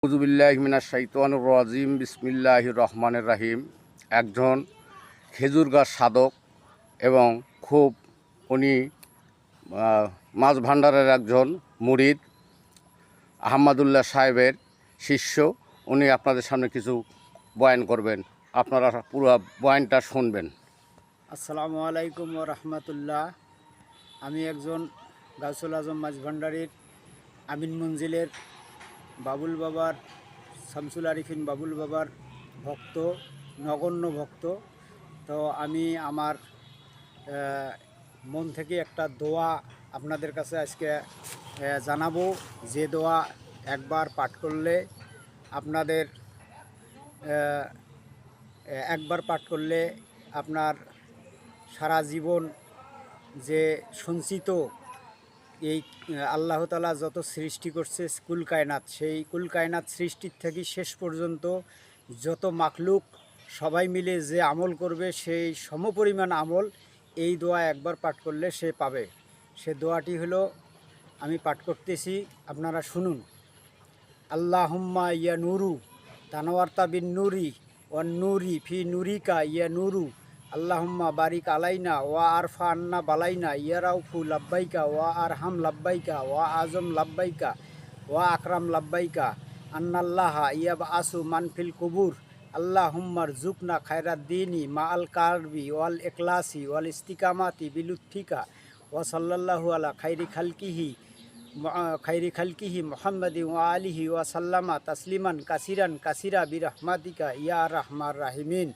আউযুবিল্লাহি মিনাশ শাইতানির রাজিম বিসমিল্লাহির রহমানির রহিম। একজন খেজুর গাছ সাধক এবং খুব উনি মাছ ভাণ্ডারের একজন মুরিদ, আহমদুল্লাহ সাহেবের শিষ্য। উনি আপনাদের সামনে কিছু বয়ান করবেন, আপনারা পুরো বয়ানটা শুনবেন। আসসালামু আলাইকুম ওয়া রাহমাতুল্লাহ। আমি একজন গাউসুল আজম মাছ ভাণ্ডারীর আমিন মঞ্জিলের বাবুল বাবার, শামসুল আরিফিন বাবুল বাবার ভক্ত, নগণ্য ভক্ত। তো আমি আমার মন থেকে একটা দোয়া আপনাদের কাছে আজকে জানাবো, যে দোয়া একবার পাঠ করলে আপনাদের একবার পাঠ করলে আপনার সারা জীবন যে সঞ্চিত এই আল্লাহ তাআলা যত সৃষ্টি করছে কুল কায়নাত, সেই কুল কায়নাত সৃষ্টির থেকে শেষ পর্যন্ত যত মাখলুক সবাই মিলে যে আমল করবে, সেই সমপরিমাণ আমল এই দোয়া একবার পাঠ করলে সে পাবে। সে দোয়াটি হলো, আমি পাঠ করতেছি, আপনারা শুনুন। আল্লাহুম্মা ইয়া নুরু তানওয়ারতা বিন নুরি ওয়ান নুরি ফি নুরিকা ইয়া নুরু আল্লাহুম্মা বারিক আলাইনা ওয়া আরফা আন্না বালাইনা ইয়া রাউফু লাব্বাইকা ওয়া আরহাম লাব্বাইকা ওয়া আজম লাব্বাইকা ওয়া আকরাম লাব্বাইকা আন্নাল্লাহা ইয়াব আসু মানফিল কুবুর আল্লাহুম্মার জুকনা খায়রাত দিনী মা আল কারবি ওয়াল ইখলাসি ওয়াল ইস্তিকামাতি বিলুৎফিকা ওয়া সাল্লাল্লাহু আলা খাইরি খালকিহি মুহাম্মাদি ওয়া আলিহি ওয়া সাল্লামা তাসলিমান কাসিরান কাসিরা বিরহমাতিকা ইয়া রাহমার রাহিমিন।